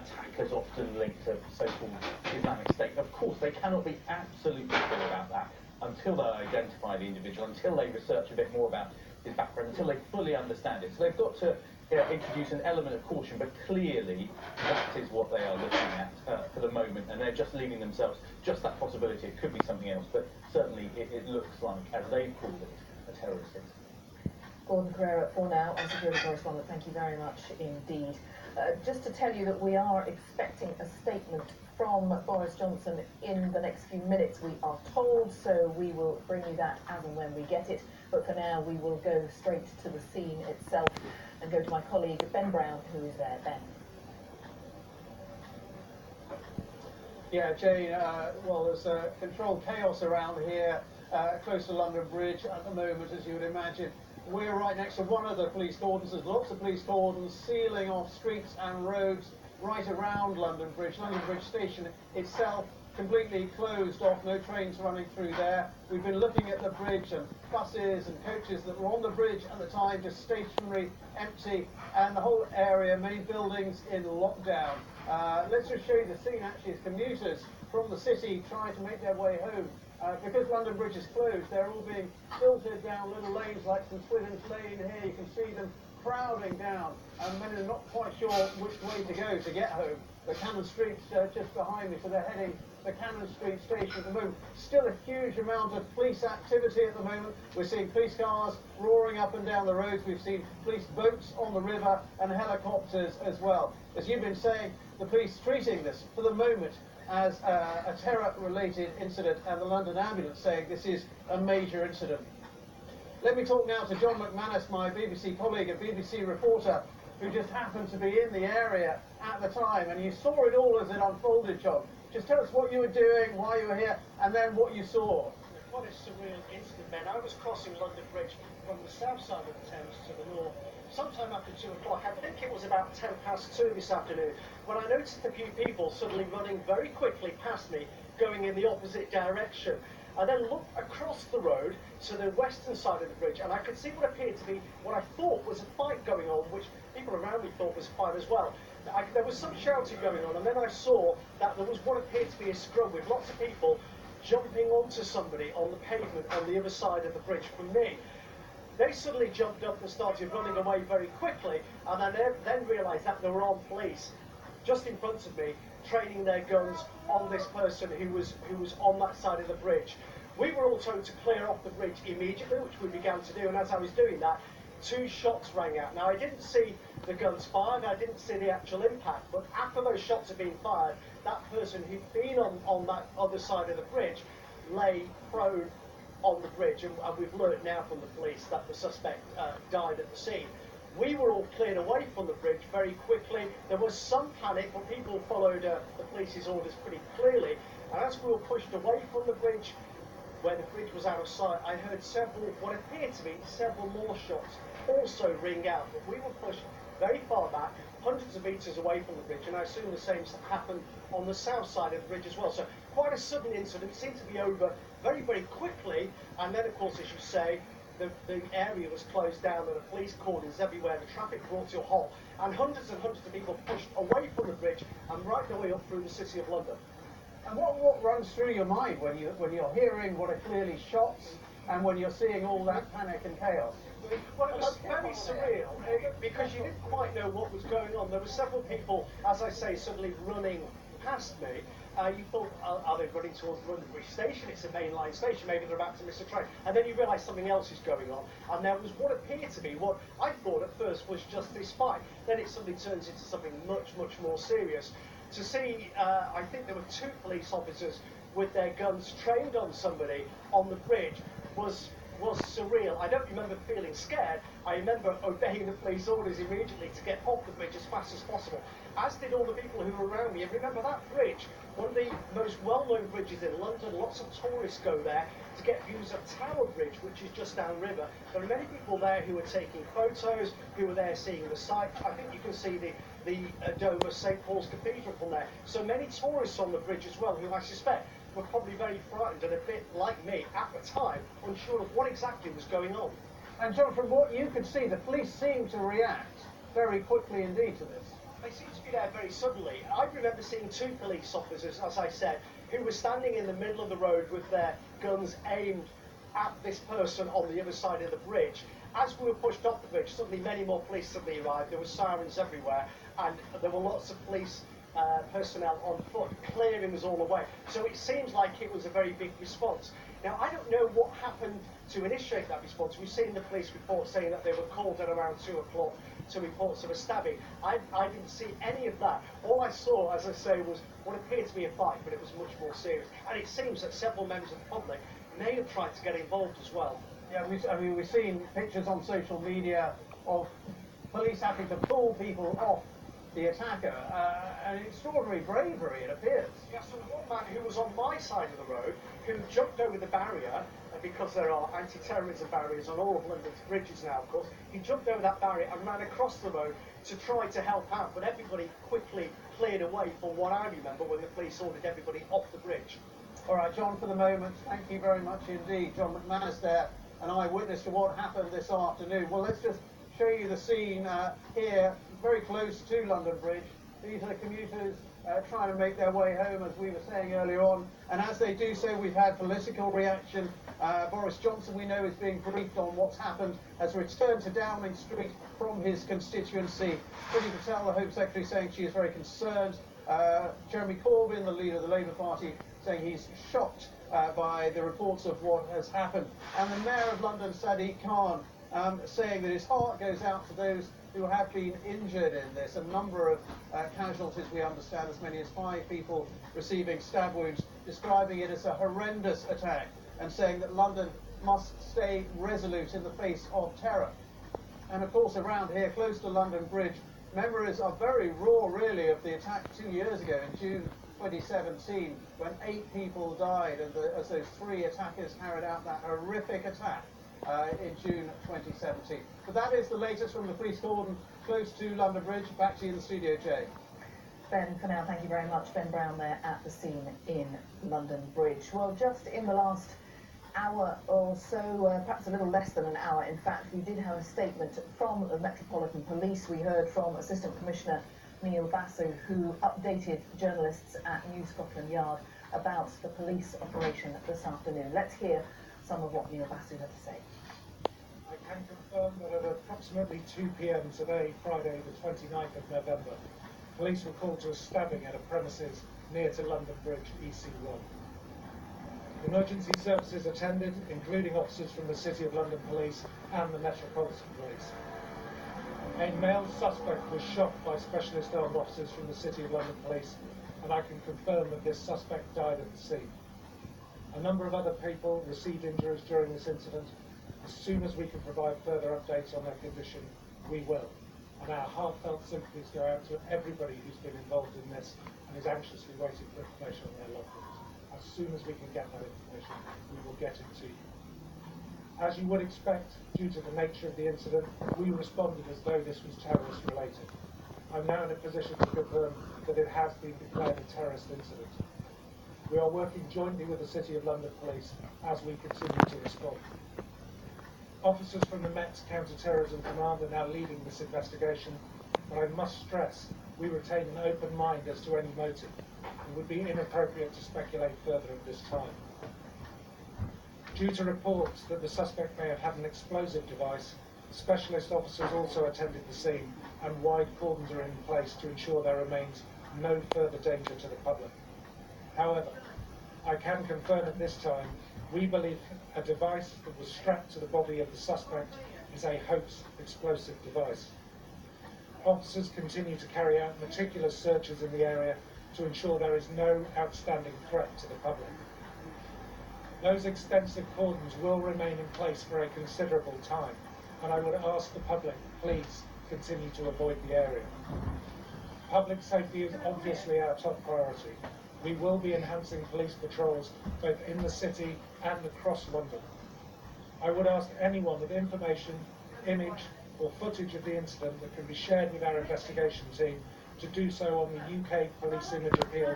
attackers often linked to so-called Islamic State. Of course, they cannot be absolutely clear about that until they identify the individual, until they research a bit more about his background, until they fully understand it. So they've got to introduce an element of caution, but clearly that is what they are looking at for the moment, and they're just leaving themselves just that possibility. It could be something else, but certainly it looks like, as they've called it, a terrorist hit. Gordon Pereira, for now, our security correspondent, thank you very much indeed. Just to tell you that we are expecting a statement from Boris Johnson in the next few minutes, we are told, so we will bring you that as and when we get it. But for now, we will go straight to the scene itself and go to my colleague Ben Brown, who is there. Ben. Yeah, Jane, well, there's controlled chaos around here, close to London Bridge at the moment, as you would imagine. We're right next to one of the police cordons. There's lots of police cordons sealing off streets and roads right around London Bridge. London Bridge Station itself completely closed off, no trains running through there. We've been looking at the bridge, and buses and coaches that were on the bridge at the time just stationary, empty, and the whole area, many buildings in lockdown. Let's just show you the scene actually as commuters from the city trying to make their way home. Because London Bridge is closed, they're all being filtered down little lanes like St Swithin's Lane here. You can see them crowding down, and many are not quite sure which way to go to get home. The Cannon Street's just behind me, so they're heading the Cannon Street station at the moment. Still a huge amount of police activity at the moment. We're seeing police cars roaring up and down the roads. We've seen police boats on the river and helicopters as well. As you've been saying, the police treating this for the moment as a terror-related incident, and the London Ambulance saying this is a major incident. Let me talk now to John McManus, my BBC colleague and BBC reporter, who just happened to be in the area at the time, and you saw it all as it unfolded, John. Just tell us what you were doing, why you were here, and then what you saw. What a surreal incident, Ben. I was crossing London Bridge from the south side of the Thames to the north, sometime after 2 o'clock. I think it was about 2:10 this afternoon, when I noticed a few people suddenly running very quickly past me, going in the opposite direction. I then looked across the road to the western side of the bridge, and I could see what appeared to be what I thought was a fight going on, which people around me thought was a fight as well. There was some shouting going on, and then I saw that there was what appeared to be a scrum with lots of people jumping onto somebody on the pavement on the other side of the bridge from me. They suddenly jumped up and started running away very quickly, and I then realised that they were armed police just in front of me, training their guns on this person who was on that side of the bridge. We were all told to clear off the bridge immediately, which we began to do, and as I was doing that, 2 shots rang out. Now, I didn't see the guns fired, I didn't see the actual impact, but after those shots had been fired, that person who'd been on that other side of the bridge lay prone on the bridge, and we've learned now from the police that the suspect died at the scene. We were all cleared away from the bridge very quickly. There was some panic, but people followed the police's orders pretty clearly, and as we were pushed away from the bridge, where the bridge was out of sight, I heard what appeared to be several more shots also ring out, but we were pushed very far back, hundreds of metres away from the bridge, and I assume the same happened on the south side of the bridge as well. So quite a sudden incident, seemed to be over very, very quickly, and then of course, as you say, the area was closed down, there were police cordons everywhere, the traffic brought to a halt, and hundreds of people pushed away from the bridge and right the way up through the City of London. And what runs through your mind when you're hearing what are clearly shots and when you're seeing all that panic and chaos? Well, it was very surreal because you didn't quite know what was going on. There were several people, as I say, suddenly running past me. You thought, are they running towards London Bridge Station? It's a mainline station, maybe they're about to miss a train. And then you realise something else is going on. And there was what appeared to be, what I thought at first was just this fight. Then it suddenly turns into something much, much more serious. To see, I think there were 2 police officers with their guns trained on somebody on the bridge was surreal. I don't remember feeling scared. I remember obeying the police orders immediately to get off the bridge as fast as possible, as did all the people who were around me. And remember that bridge, one of the most well-known bridges in London. Lots of tourists go there to get views of Tower Bridge, which is just downriver. There are many people there who are taking photos, who are there seeing the sights. I think you can see the dome of St Paul's Cathedral from there. So many tourists on the bridge as well, who I suspect were probably very frightened and a bit like me at the time, unsure of what exactly was going on. And John, from what you could see, the police seemed to react very quickly indeed to this. They seem to be you there very suddenly. I remember seeing two police officers, as I said, who were standing in the middle of the road with their guns aimed at this person on the other side of the bridge. As we were pushed off the bridge, suddenly many more police suddenly arrived. There were sirens everywhere, and there were lots of police personnel on foot clearing us all away. So it seems like it was a very big response. Now, I don't know what happened to initiate that response. We've seen the police report saying that they were called at around 2 o'clock to reports of a stabbing. I didn't see any of that. All I saw, as I say, was what appeared to be a fight, but it was much more serious. And it seems that several members of the public may have tried to get involved as well. Yeah, we've seen pictures on social media of police having to pull people off the attacker. An extraordinary bravery, it appears. Yes, there was one man who was on my side of the road who jumped over the barrier, because there are anti-terrorism barriers on all of London's bridges now, of course. He jumped over that barrier and ran across the road to try to help out, but everybody quickly cleared away from what I remember when the police ordered everybody off the bridge. All right, John, for the moment, thank you very much indeed. John McManus there, an eyewitness to what happened this afternoon. Well, let's just show you the scene here, very close to London Bridge. These are the commuters trying to make their way home, as we were saying earlier on. And as they do so, we've had political reaction. Boris Johnson, we know, is being briefed on what's happened, has returned to Downing Street from his constituency. Priti Patel, the Home Secretary, saying she is very concerned. Jeremy Corbyn, the leader of the Labour Party, saying he's shocked by the reports of what has happened. And the Mayor of London, Sadiq Khan, saying that his heart goes out to those who have been injured in this. A number of casualties, we understand, as many as 5 people receiving stab wounds, describing it as a horrendous attack and saying that London must stay resolute in the face of terror. And of course, around here, close to London Bridge, memories are very raw, really, of the attack 2 years ago in June 2017, when 8 people died as those 3 attackers carried out that horrific attack in June 2017. But that is the latest from the police cordon close to London Bridge. Back to you in the studio, Jay. Ben, for now, thank you very much. Ben Brown there at the scene in London Bridge. Well, just in the last hour or so, perhaps a little less than an hour, in fact, we did have a statement from the Metropolitan Police. We heard from Assistant Commissioner Neil Basu, who updated journalists at New Scotland Yard about the police operation this afternoon. Let's hear some of what Neil Basu had to say. I can confirm that at approximately 2 p.m. today, Friday the 29th of November, police were called to a stabbing at a premises near to London Bridge, EC1. Emergency services attended, including officers from the City of London Police and the Metropolitan Police. A male suspect was shot by specialist armed officers from the City of London Police, and I can confirm that this suspect died at the scene. A number of other people received injuries during this incident. As soon as we can provide further updates on their condition, we will. And our heartfelt sympathies go out to everybody who's been involved in this and is anxiously waiting for information on their loved ones. As soon as we can get that information, we will get it to you. As you would expect, due to the nature of the incident, we responded as though this was terrorist related. I'm now in a position to confirm that it has been declared a terrorist incident. We are working jointly with the City of London Police as we continue to respond. Officers from the Met's Counter-Terrorism Command are now leading this investigation, but I must stress we retain an open mind as to any motive. It would be inappropriate to speculate further at this time. Due to reports that the suspect may have had an explosive device, specialist officers also attended the scene and wide cordons are in place to ensure there remains no further danger to the public. However, I can confirm at this time, we believe a device that was strapped to the body of the suspect is a hoax explosive device. Officers continue to carry out meticulous searches in the area to ensure there is no outstanding threat to the public. Those extensive cordons will remain in place for a considerable time, and I would ask the public, please continue to avoid the area. Public safety is obviously our top priority. We will be enhancing police patrols both in the city and across London. I would ask anyone with information, image or footage of the incident that can be shared with our investigation team to do so on the UK Police Image Appeal